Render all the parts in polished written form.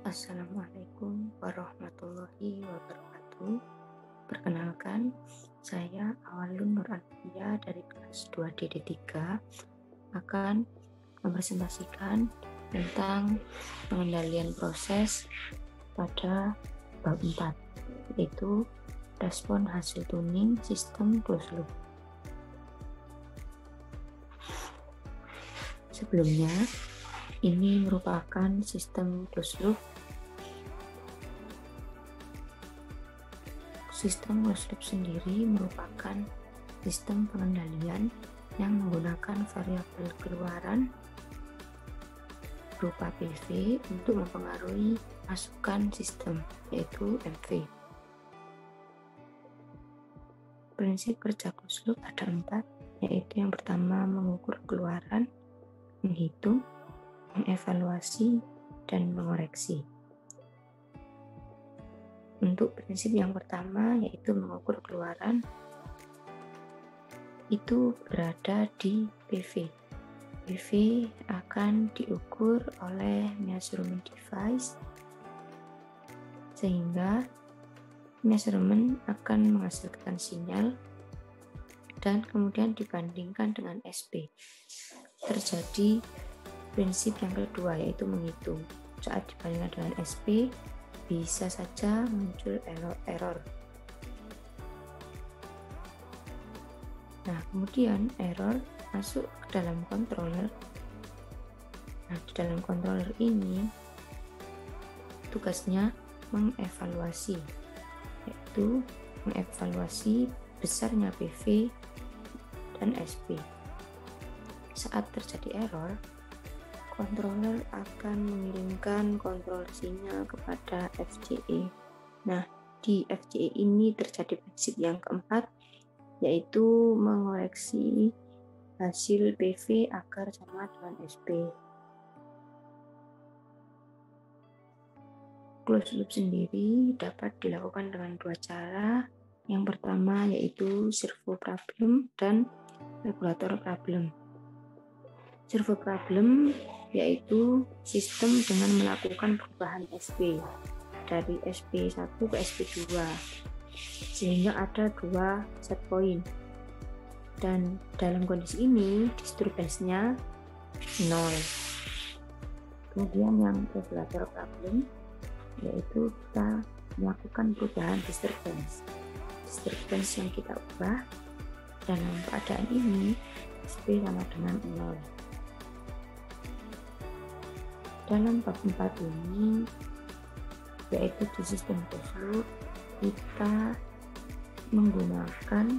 Assalamualaikum warahmatullahi wabarakatuh. Perkenalkan, saya Awalun Nur Alfia dari kelas 2DD3 akan mempresentasikan tentang pengendalian proses pada bab 4, yaitu respon hasil tuning sistem closed loop. Sebelumnya, ini merupakan sistem closed loop. Sistem closed loop sendiri merupakan sistem pengendalian yang menggunakan variabel keluaran berupa PV untuk mempengaruhi masukan sistem, yaitu MV. Prinsip kerja closed loop ada 4, yaitu yang pertama mengukur keluaran, menghitung, mengevaluasi, dan mengoreksi. Untuk prinsip yang pertama, yaitu mengukur keluaran, itu berada di PV. PV akan diukur oleh measurement device, sehingga measurement akan menghasilkan sinyal dan kemudian dibandingkan dengan SP. Terjadi prinsip yang kedua, yaitu menghitung. Saat dibandingkan dengan SP, bisa saja muncul error. Nah, kemudian error masuk ke dalam controller. Nah, di dalam controller ini tugasnya mengevaluasi, yaitu mengevaluasi besarnya PV dan SP. Saat terjadi error, controller akan mengirimkan kontrol sinyal kepada FCE. Nah, di FCE ini terjadi prinsip yang keempat, yaitu mengoreksi hasil PV agar sama dengan SP. Closed loop sendiri dapat dilakukan dengan dua cara. Yang pertama yaitu servo problem dan regulator problem. Servo problem yaitu sistem dengan melakukan perubahan SP dari SP1 ke SP2 sehingga ada dua set point, dan dalam kondisi ini disturbance-nya 0. Kemudian yang regulator problem yaitu kita melakukan perubahan disturbance yang kita ubah. Dalam keadaan ini SP sama dengan 0. Dalam bab 4 ini, yaitu di sistem closed loop, kita menggunakan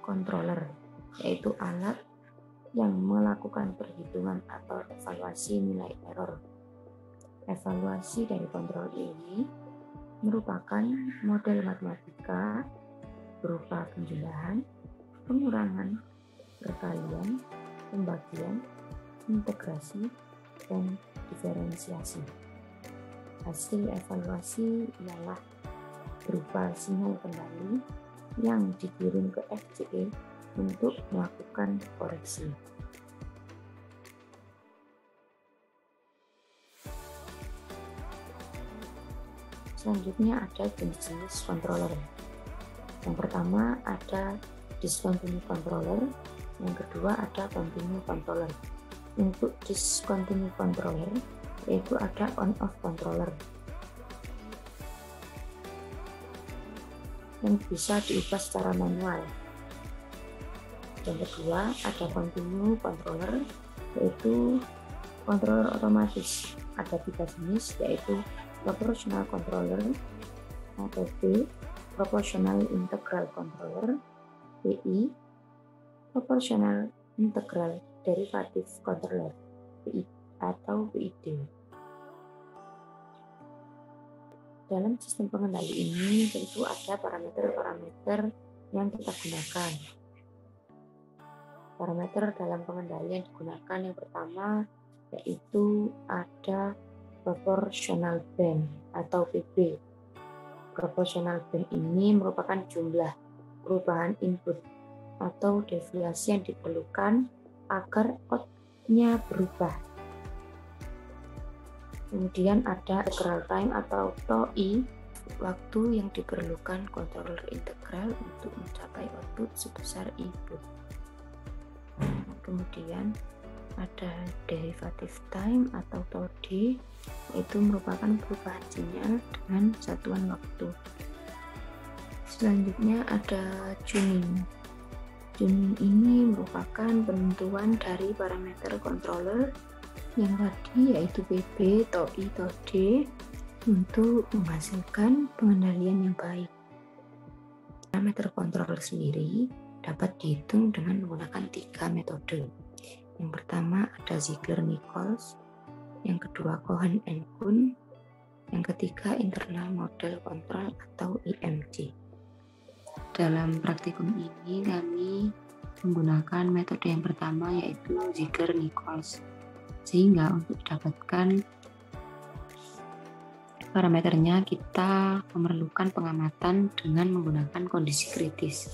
controller, yaitu alat yang melakukan perhitungan atau evaluasi nilai error. Evaluasi dari kontrol ini merupakan model matematika berupa penjumlahan, pengurangan, perkalian, pembagian, integrasi, dan diferensiasi. Hasil evaluasi ialah berupa sinyal kembali yang dikirim ke FCE untuk melakukan koreksi. Selanjutnya ada jenis controller. Yang pertama ada discontinue controller, yang kedua ada continue controller. Untuk discontinue controller yaitu ada on-off controller yang bisa diubah secara manual. Yang kedua ada continue controller, yaitu controller otomatis. Ada 3 jenis, yaitu proportional controller atau P, proportional integral controller PI, proportional integral derivative controller PI atau PID. Dalam sistem pengendali ini tentu ada parameter-parameter yang kita gunakan. Parameter dalam pengendalian digunakan yang pertama yaitu ada proportional band atau PB. Proportional band ini merupakan jumlah perubahan input atau deviasi yang diperlukan agar output-nya berubah. Kemudian ada integral time atau TOI, waktu yang diperlukan controller integral untuk mencapai output sebesar input. Kemudian ada derivative time atau TOD, yaitu merupakan perubahan sinyal dengan satuan waktu. Selanjutnya ada tuning. Tuning ini merupakan penentuan dari parameter controller yang tadi, yaitu PB, TOI, TOD, untuk menghasilkan pengendalian yang baik. Parameter controller sendiri dapat dihitung dengan menggunakan 3 metode. Yang pertama ada Ziegler-Nichols, yang kedua Cohen and Kun, yang ketiga internal model control atau IMC. Dalam praktikum ini kami menggunakan metode yang pertama, yaitu Ziegler-Nichols, sehingga untuk mendapatkan parameternya kita memerlukan pengamatan dengan menggunakan kondisi kritis.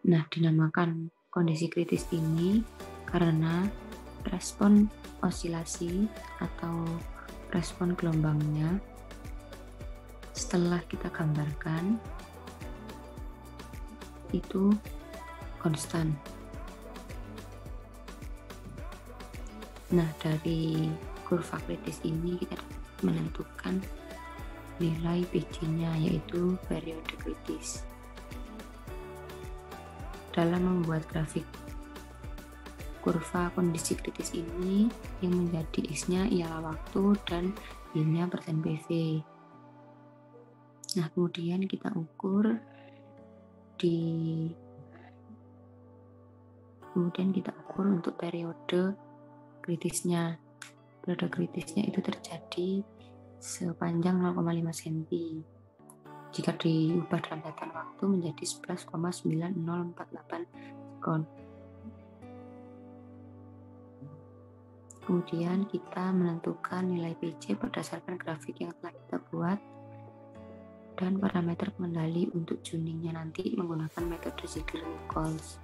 Nah, dinamakan kondisi kritis ini karena respon osilasi atau respon gelombangnya setelah kita gambarkan itu konstan. Nah, dari kurva kritis ini kita menentukan nilai PJ-nya, yaitu periode kritis. Dalam membuat grafik kurva kondisi kritis ini, yang menjadi X-nya ialah waktu dan Y-nya persen PV. Nah, kemudian kita ukur untuk periode kritisnya. Periode kritisnya itu terjadi sepanjang 0,5 cm. Jika diubah dalam tatan waktu menjadi 11,9048 sekon. Kemudian kita menentukan nilai PJ berdasarkan grafik yang telah kita buat dan parameter pengendali untuk tuningnya nanti menggunakan metode Ziegler-Nichols.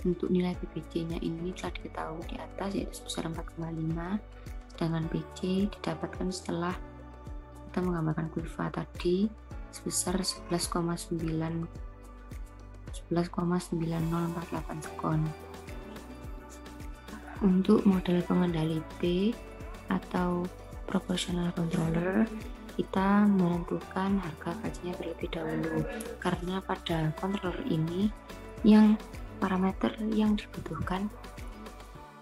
Untuk nilai PBJ-nya ini telah diketahui di atas, yaitu sebesar 4,5, sedangkan PJ didapatkan setelah kita menggambarkan kurva tadi sebesar 11,9048 sekon. Untuk model pengendali P atau proportional controller, kita menentukan harga KC-nya terlebih dahulu, karena pada controller ini yang parameter yang dibutuhkan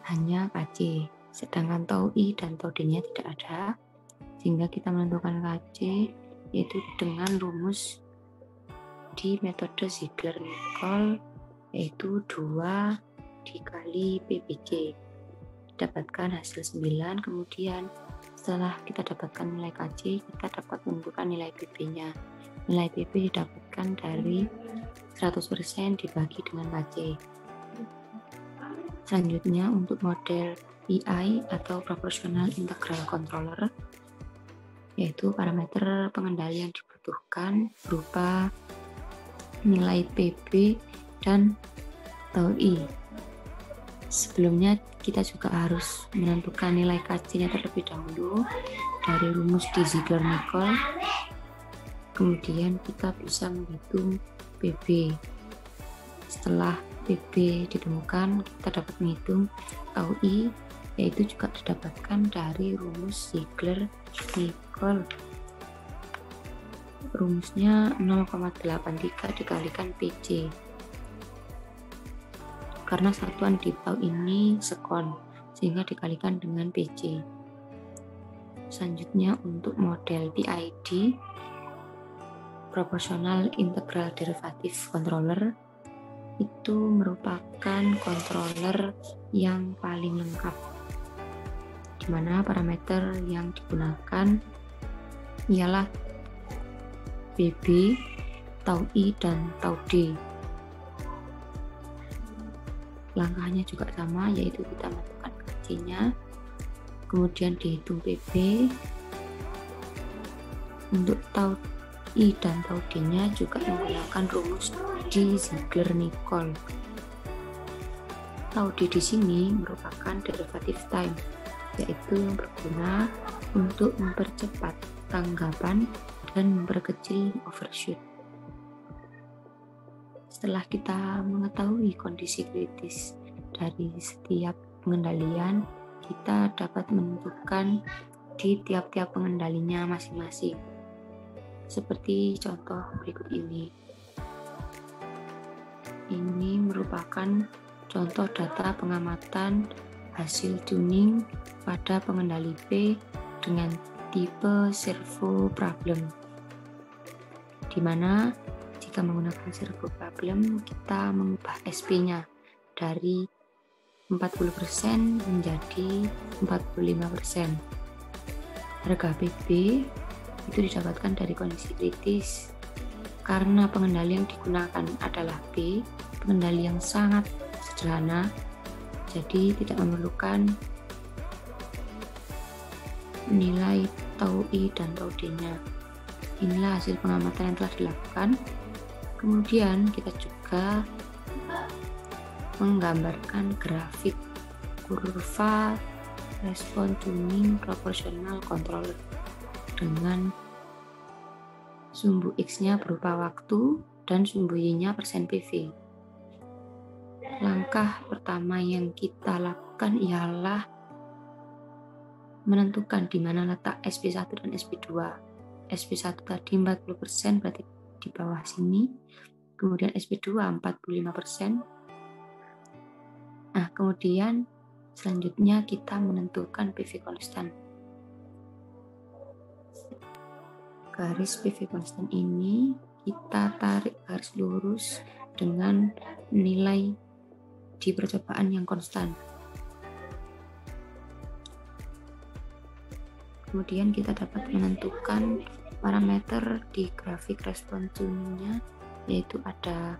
hanya KC, sedangkan TOI dan TOD-nya tidak ada, sehingga kita menentukan KC yaitu dengan rumus di metode Ziegler-Nichols, yaitu 2 dikali PBJ, dapatkan hasil 9. Kemudian setelah kita dapatkan nilai KC, kita dapat menentukan nilai PB-nya. Nilai PB didapatkan dari 100% dibagi dengan KC. Selanjutnya untuk model PI atau Proportional Integral Controller, yaitu parameter pengendali yang dibutuhkan berupa nilai PB dan TOI. Sebelumnya kita juga harus menentukan nilai KC-nya terlebih dahulu dari rumus di Ziegler-Nichols. Kemudian kita bisa menghitung PB. Setelah PB ditemukan, kita dapat menghitung TOI, yaitu juga didapatkan dari rumus Ziegler-Nichols. Rumusnya 0,83 dikalikan PJ. Karena satuan di tau ini sekon, sehingga dikalikan dengan PJ. Selanjutnya untuk model PID, Proportional Integral Derivative Controller, itu merupakan controller yang paling lengkap, di mana parameter yang digunakan ialah PB, TOI, dan TOD. Langkahnya juga sama, yaitu kita menentukan KC-nya, kemudian dihitung PB. Untuk TOI dan TOD-nya juga menggunakan rumus di Ziegler-Nichols. TAU-D di sini merupakan derivative time, yaitu yang berguna untuk mempercepat tanggapan dan memperkecil overshoot. Setelah kita mengetahui kondisi kritis dari setiap pengendalian, kita dapat menentukan di tiap-tiap pengendalinya masing-masing. Seperti contoh berikut ini. Ini merupakan contoh data pengamatan hasil tuning pada pengendali P dengan tipe servo problem, di mana jika menggunakan servo problem kita mengubah SP-nya dari 40% menjadi 45%. Harga PB itu didapatkan dari kondisi kritis karena pengendali yang digunakan adalah B, pengendali yang sangat sederhana, jadi tidak memerlukan nilai TAU-I dan TAU-D-nya. Inilah hasil pengamatan yang telah dilakukan. Kemudian kita juga menggambarkan grafik kurva respon tuning proporsional controller dengan sumbu X-nya berupa waktu dan sumbu Y-nya persen PV. Langkah pertama yang kita lakukan ialah menentukan di mana letak SP1 dan SP2. SP1 tadi 40% berarti di bawah sini, kemudian SP2 45%. Nah, kemudian selanjutnya kita menentukan PV konstan. Garis PV konstan ini kita tarik garis lurus dengan nilai di percobaan yang konstan. Kemudian kita dapat menentukan parameter di grafik respon tuningnya, yaitu ada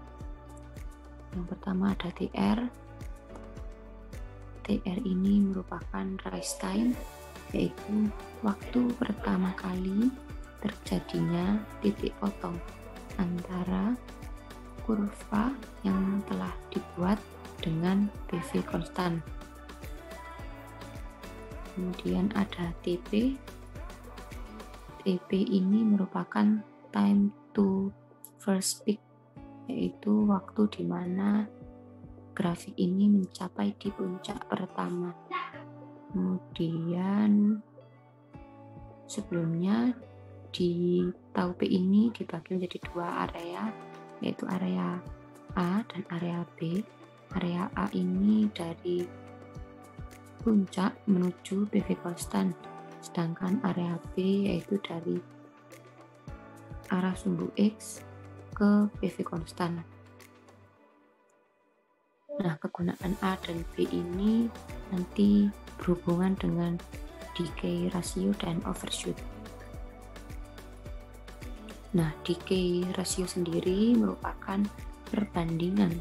yang pertama ada TR. TR ini merupakan rise time, yaitu waktu pertama kali terjadinya titik potong antara kurva yang telah dibuat dengan PV konstan. Kemudian ada TP. TP ini merupakan time to first peak, yaitu waktu di mana grafik ini mencapai di puncak pertama. Kemudian sebelumnya di TAU-P ini dibagi menjadi dua area, yaitu area A dan area B. Area A ini dari puncak menuju PV konstan, sedangkan area B yaitu dari arah sumbu X ke PV konstan. Nah, kegunaan A dan B ini nanti berhubungan dengan decay ratio dan overshoot. Nah, decay ratio sendiri merupakan perbandingan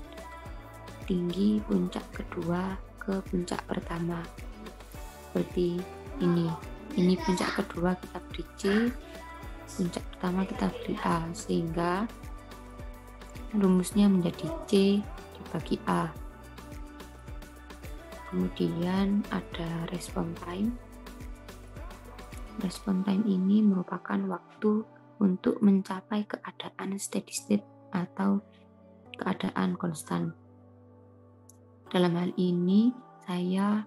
tinggi puncak kedua ke puncak pertama. Seperti ini. Ini puncak kedua kita beri C, puncak pertama kita beri A, sehingga rumusnya menjadi C dibagi A. Kemudian ada respon time. Respon time ini merupakan waktu untuk mencapai keadaan steady state atau keadaan konstan. Dalam hal ini, saya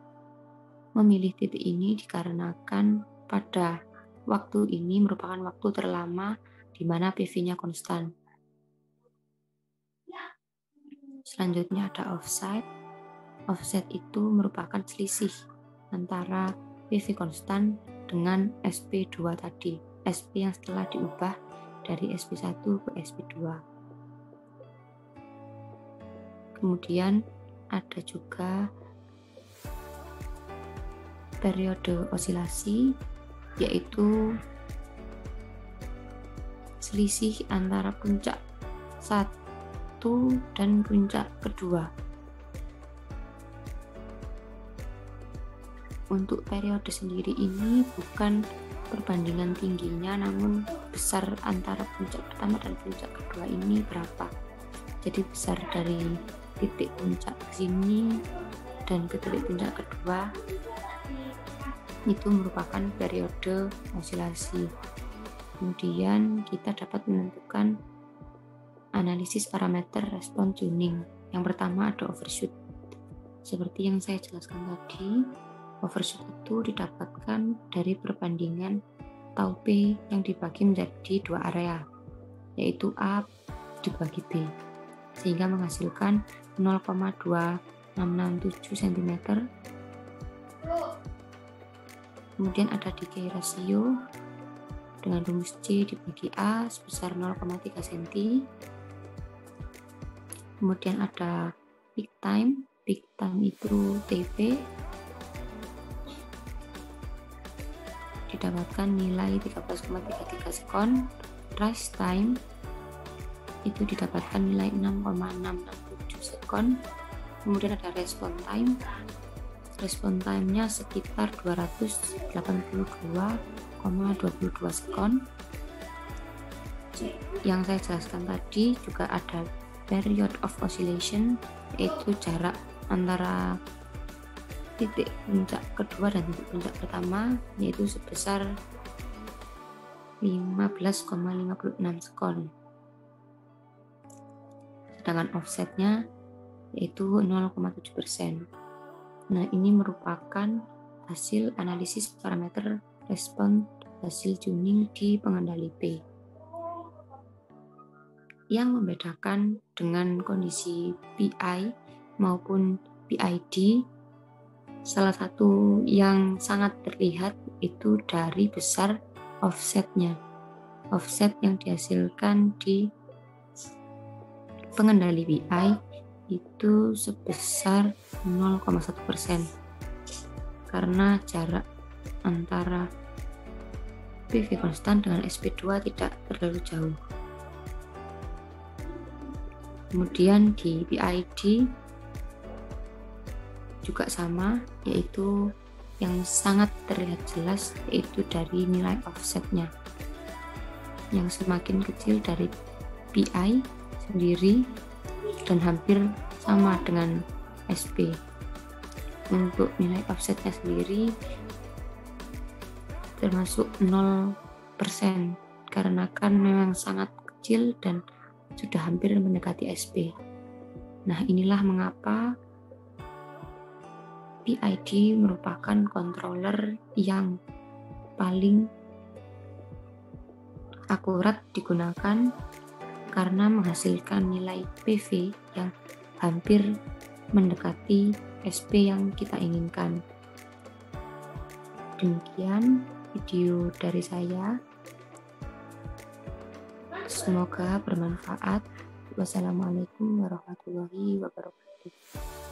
memilih titik ini dikarenakan pada waktu ini merupakan waktu terlama di mana PV-nya konstan. Selanjutnya ada offset. Offset itu merupakan selisih antara PV konstan dengan SP2 tadi. SP yang setelah diubah dari SP1 ke SP2. Kemudian ada juga periode osilasi, yaitu selisih antara puncak 1 dan puncak kedua. Untuk periode sendiri ini bukan perbandingan tingginya, namun besar antara puncak pertama dan puncak kedua ini berapa. Jadi besar dari titik puncak ke sini dan ke titik puncak kedua itu merupakan periode osilasi. Kemudian kita dapat menentukan analisis parameter respon tuning. Yang pertama ada overshoot. Seperti yang saya jelaskan tadi, overshoot itu didapatkan dari perbandingan tau P yang dibagi menjadi dua area, yaitu A dibagi B, sehingga menghasilkan 0,2667 cm. Kemudian ada decay ratio dengan rumus C dibagi A sebesar 0,3 cm. Kemudian ada peak time itu TP, didapatkan nilai 13,33 sekon. Rise time itu didapatkan nilai 6,667 sekon. Kemudian ada respon time-nya sekitar 282,22 sekon. Yang saya jelaskan tadi juga ada period of oscillation, yaitu jarak antara titik puncak kedua dan titik puncak pertama, yaitu sebesar 15,56 sekon. Sedangkan offsetnya yaitu 0,7%. Nah, ini merupakan hasil analisis parameter respon hasil tuning di pengendali P. Yang membedakan dengan kondisi PI maupun PID, salah satu yang sangat terlihat itu dari besar offsetnya. Offset yang dihasilkan di pengendali PI itu sebesar 0,1%, karena jarak antara PV konstan dengan SP2 tidak terlalu jauh. Kemudian di PID juga sama, yaitu yang sangat terlihat jelas yaitu dari nilai offsetnya yang semakin kecil dari PI sendiri dan hampir sama dengan SP. Untuk nilai offsetnya sendiri termasuk 0%, karena kan memang sangat kecil dan sudah hampir mendekati SP. Nah, inilah mengapa PID merupakan controller yang paling akurat digunakan karena menghasilkan nilai PV yang hampir mendekati SP yang kita inginkan. Demikian video dari saya. Semoga bermanfaat. Wassalamualaikum warahmatullahi wabarakatuh.